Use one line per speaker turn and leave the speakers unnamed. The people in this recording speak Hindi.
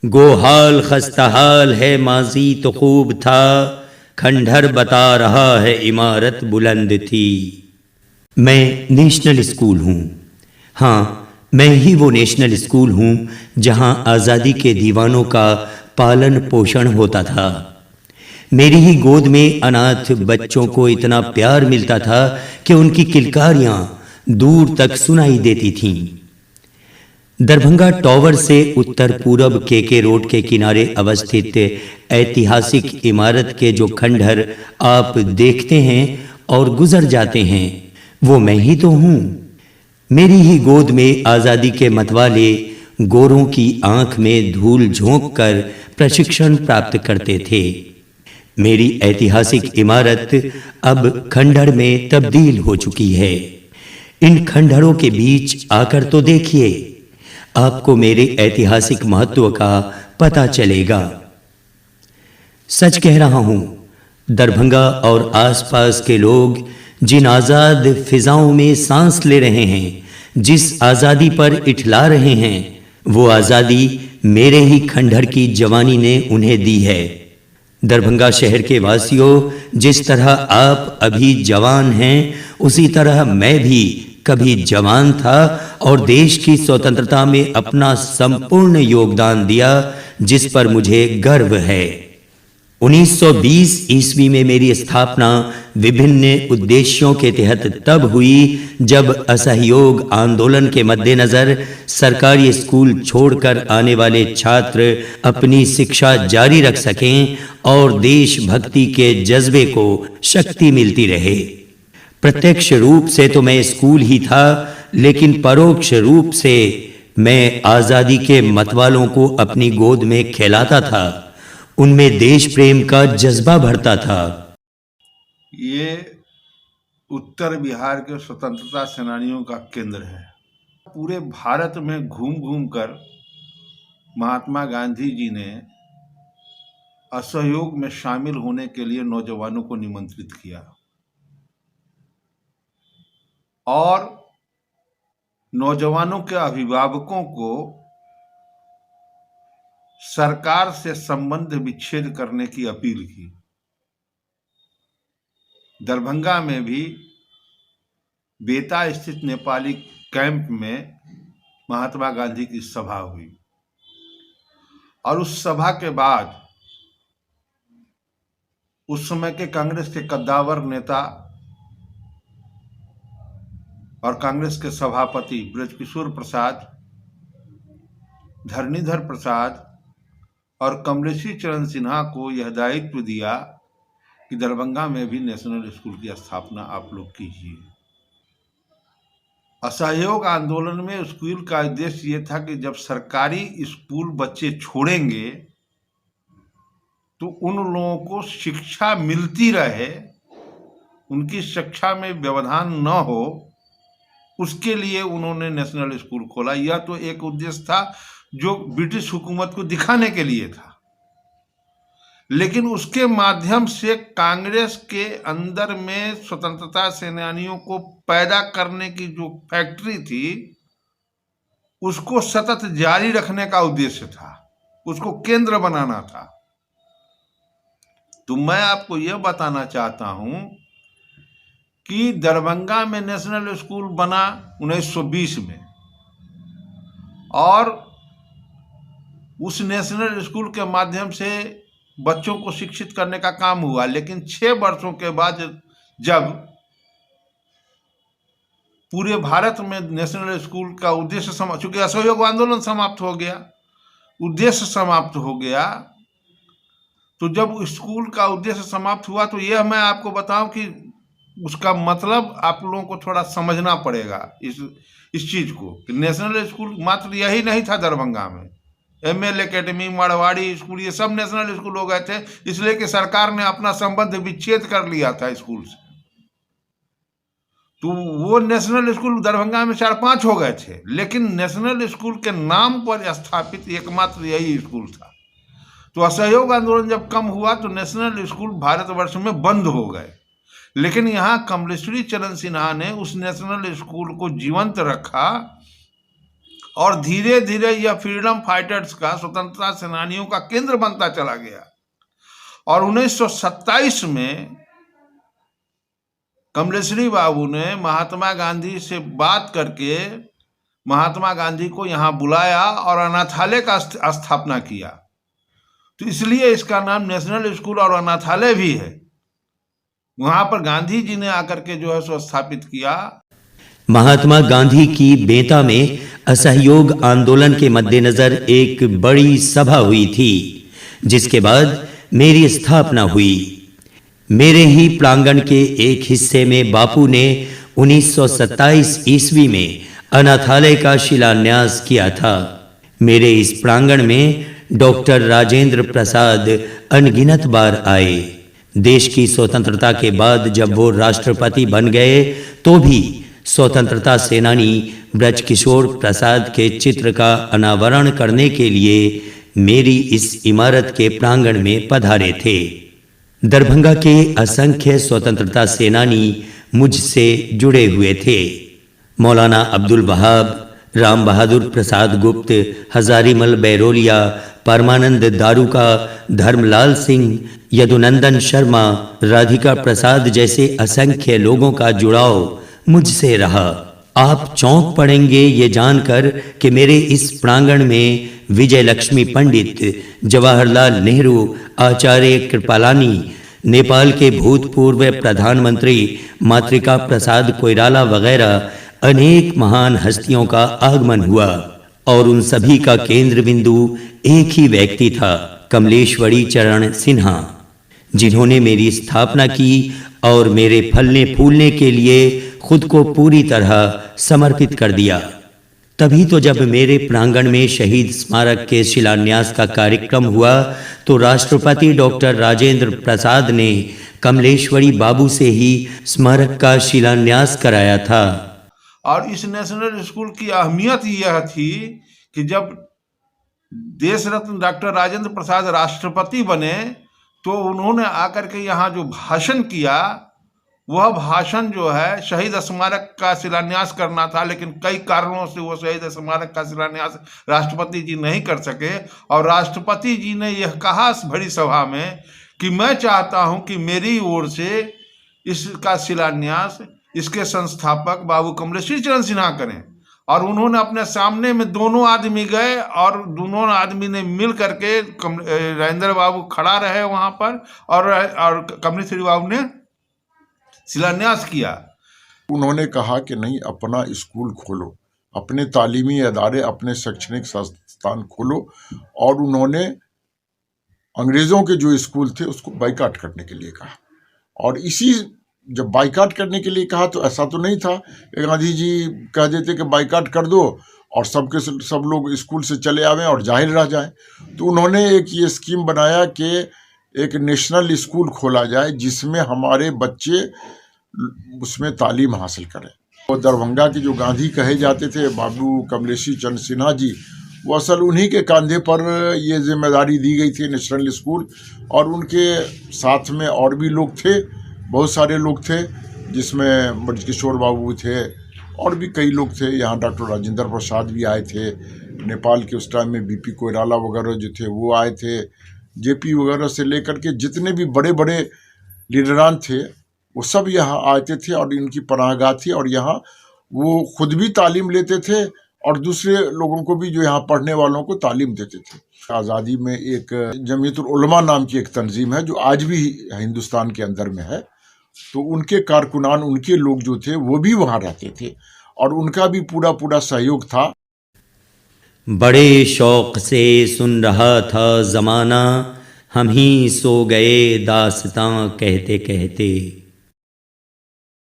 गोहाल खस्ताहाल है माजी तो खूब था, खंडहर बता रहा है इमारत बुलंद थी। मैं नेशनल स्कूल हूँ। हाँ, मैं ही वो नेशनल स्कूल हूँ जहाँ आज़ादी के दीवानों का पालन पोषण होता था। मेरी ही गोद में अनाथ बच्चों को इतना प्यार मिलता था कि उनकी किलकारियाँ दूर तक सुनाई देती थीं। दरभंगा टॉवर से उत्तर पूरब के रोड के किनारे अवस्थित ऐतिहासिक इमारत के जो खंडहर आप देखते हैं और गुजर जाते हैं, वो मैं ही तो हूँ। मेरी ही गोद में आज़ादी के मतवाले गोरों की आंख में धूल झोंक कर प्रशिक्षण प्राप्त करते थे। मेरी ऐतिहासिक इमारत अब खंडहर में तब्दील हो चुकी है। इन खंडहरों के बीच आकर तो देखिए, आपको मेरे ऐतिहासिक महत्व का पता चलेगा। सच कह रहा हूं, दरभंगा और आसपास के लोग जिन आज़ाद फिजाओं में सांस ले रहे हैं, जिस आज़ादी पर इठला रहे हैं, वो आज़ादी मेरे ही खंडहर की जवानी ने उन्हें दी है। दरभंगा शहर के वासियों, जिस तरह आप अभी जवान हैं, उसी तरह मैं भी कभी जवान था और देश की स्वतंत्रता में अपना संपूर्ण योगदान दिया, जिस पर मुझे गर्व है। 1920 ईस्वी में मेरी स्थापना विभिन्न उद्देश्यों के तहत तब हुई जब असहयोग आंदोलन के मद्देनजर सरकारी स्कूल छोड़कर आने वाले छात्र अपनी शिक्षा जारी रख सकें और देशभक्ति के जज्बे को शक्ति मिलती रहे। प्रत्यक्ष रूप से तो मैं स्कूल ही था, लेकिन परोक्ष रूप से मैं आज़ादी के मतवालों को अपनी गोद में खिलाता था, उनमें देश प्रेम का जज्बा भरता था।
ये उत्तर बिहार के स्वतंत्रता सेनानियों का केंद्र है। पूरे भारत में घूम घूम कर महात्मा गांधी जी ने असहयोग में शामिल होने के लिए नौजवानों को निमंत्रित किया और नौजवानों के अभिभावकों को सरकार से संबंध विच्छेद करने की अपील की। दरभंगा में भी बेता स्थित नेपाली कैंप में महात्मा गांधी की सभा हुई और उस सभा के बाद उस समय के कांग्रेस के कद्दावर नेता और कांग्रेस के सभापति ब्रजकिशोर प्रसाद, धरणीधर प्रसाद और कमलेशी चरण सिन्हा को यह दायित्व दिया कि दरभंगा में भी नेशनल स्कूल की स्थापना आप लोग कीजिए। असहयोग आंदोलन में स्कूल का उद्देश्य ये था कि जब सरकारी स्कूल बच्चे छोड़ेंगे तो उन लोगों को शिक्षा मिलती रहे, उनकी शिक्षा में व्यवधान न हो, उसके लिए उन्होंने नेशनल स्कूल खोला। यह तो एक उद्देश्य था जो ब्रिटिश हुकूमत को दिखाने के लिए था, लेकिन उसके माध्यम से कांग्रेस के अंदर में स्वतंत्रता सेनानियों को पैदा करने की जो फैक्ट्री थी, उसको सतत जारी रखने का उद्देश्य था, उसको केंद्र बनाना था। तो मैं आपको यह बताना चाहता हूं कि दरभंगा में नेशनल स्कूल बना 1920 में और उस नेशनल स्कूल के माध्यम से बच्चों को शिक्षित करने का काम हुआ। लेकिन 6 वर्षों के बाद जब पूरे भारत में नेशनल स्कूल का उद्देश्य चूंकि असहयोग आंदोलन समाप्त हो गया, उद्देश्य समाप्त हो गया, तो जब स्कूल का उद्देश्य समाप्त हुआ तो यह मैं आपको बताऊं कि उसका मतलब आप लोगों को थोड़ा समझना पड़ेगा इस चीज को कि नेशनल स्कूल मात्र यही नहीं था दरभंगा में। एमएल एकेडमी, मारवाड़ी स्कूल, ये सब नेशनल स्कूल हो गए थे, इसलिए कि सरकार ने अपना संबंध विच्छेद कर लिया था स्कूल से। तो वो नेशनल स्कूल दरभंगा में 4-5 हो गए थे, लेकिन नेशनल स्कूल के नाम पर स्थापित एकमात्र यही स्कूल था। तो असहयोग आंदोलन जब कम हुआ तो नेशनल स्कूल भारतवर्ष में बंद हो गए, लेकिन यहाँ कमलेश्वरी चरण सिन्हा ने उस नेशनल स्कूल को जीवंत रखा और धीरे धीरे यह फ्रीडम फाइटर्स का, स्वतंत्रता सेनानियों का केंद्र बनता चला गया। और 1927 में कमलेश्वरी बाबू ने महात्मा गांधी से बात करके महात्मा गांधी को यहाँ बुलाया और अनाथालय का स्थापना किया। तो इसलिए इसका नाम नेशनल स्कूल और अनाथालय भी है। वहां पर गांधी जी ने आकर के जो है सो स्थापित किया।
महात्मा गांधी की बेंता में असहयोग आंदोलन के मद्देनजर एक बड़ी सभा हुई थी, जिसके बाद मेरी स्थापना हुई। मेरे ही प्रांगण के एक हिस्से में बापू ने 1927 ईस्वी में अनाथालय का शिलान्यास किया था। मेरे इस प्रांगण में डॉक्टर राजेंद्र प्रसाद अनगिनत बार आए। देश की स्वतंत्रता के बाद जब वो राष्ट्रपति बन गए तो भी स्वतंत्रता सेनानी ब्रजकिशोर प्रसाद के चित्र का अनावरण करने के लिए मेरी इस इमारत के प्रांगण में पधारे थे। दरभंगा के असंख्य स्वतंत्रता सेनानी मुझसे जुड़े हुए थे। मौलाना अब्दुल वहाब, राम बहादुर प्रसाद गुप्त, हजारीमल बैरोलिया, परमानंद दारुका, धर्मलाल सिंह, यदुनंदन शर्मा, राधिका प्रसाद जैसे असंख्य लोगों का जुड़ाव मुझसे रहा। आप चौंक पड़ेंगे ये जानकर कि मेरे इस प्रांगण में विजय लक्ष्मी पंडित, जवाहरलाल नेहरू, आचार्य कृपालानी, नेपाल के भूतपूर्व प्रधानमंत्री मातृका प्रसाद कोइराला वगैरह अनेक महान हस्तियों का आगमन हुआ। और उन सभी का केंद्र बिंदु एक ही व्यक्ति था, कमलेश्वरी चरण सिन्हा, जिन्होंने मेरी स्थापना की और मेरे फलने फूलने के लिए खुद को पूरी तरह समर्पित कर दिया। तभी तो जब मेरे प्रांगण में शहीद स्मारक के शिलान्यास का कार्यक्रम हुआ तो राष्ट्रपति डॉक्टर राजेंद्र प्रसाद ने कमलेश्वरी बाबू से ही स्मारक का शिलान्यास कराया था।
और इस नेशनल स्कूल की अहमियत यह थी कि जब देश रत्न डॉक्टर राजेंद्र प्रसाद राष्ट्रपति बने तो उन्होंने आकर के यहाँ जो भाषण किया, वह भाषण जो है शहीद स्मारक का शिलान्यास करना था, लेकिन कई कारणों से वो शहीद स्मारक का शिलान्यास राष्ट्रपति जी नहीं कर सके। और राष्ट्रपति जी ने यह कहा बड़ी सभा में कि मैं चाहता हूं कि मेरी ओर से इसका शिलान्यास इसके संस्थापक बाबू कमलेश्वरी चरण सिन्हा करें। और उन्होंने अपने सामने में दोनों आदमी गए और दोनों आदमी ने मिल करके राजेंद्र बाबू खड़ा रहे वहां पर और कमलेश्वरी बाबू ने शिलान्यास किया।
उन्होंने कहा कि नहीं, अपना स्कूल खोलो, अपने तालीमी अदारे, अपने शैक्षणिक संस्थान खोलो। और उन्होंने अंग्रेजों के जो स्कूल थे उसको बाइकाट करने के लिए कहा। और इसी जब बाइकाट करने के लिए कहा तो ऐसा तो नहीं था गांधी जी कह देते कि बाइकाट कर दो और सब लोग स्कूल से चले आवें और जाहिर रह जाएं। तो उन्होंने एक ये स्कीम बनाया कि एक नेशनल स्कूल खोला जाए जिसमें हमारे बच्चे उसमें तालीम हासिल करें। और दरभंगा के जो गांधी कहे जाते थे बाबू कमलेश्वरी चरण सिन्हा जी, वो असल उन्हीं के कंधे पर ये जिम्मेदारी दी गई थी नेशनल स्कूल। और उनके साथ में और भी लोग थे, बहुत सारे लोग थे, जिसमें ब्रजकिशोर बाबू थे और भी कई लोग थे। यहाँ डॉक्टर राजेंद्र प्रसाद भी आए थे, नेपाल के उस टाइम में बीपी कोइराला वगैरह जो थे वो आए थे, जेपी वगैरह से लेकर के जितने भी बड़े बड़े लीडरान थे वो सब यहाँ आते थे और इनकी पनाहगाह थी। और यहाँ वो खुद भी तालीम लेते थे और दूसरे लोगों को भी जो यहाँ पढ़ने वालों को तालीम देते थे। आज़ादी में एक जमीयतुल उलमा नाम की एक तंजीम है जो आज भी हिंदुस्तान के अंदर में है। तो उनके कारकुनान, उनके लोग जो थे वो भी वहाँ रहते थे और उनका भी पूरा सहयोग था।
बड़े शौक से सुन रहा था जमाना, हम ही सो गए दास्तां कहते कहते।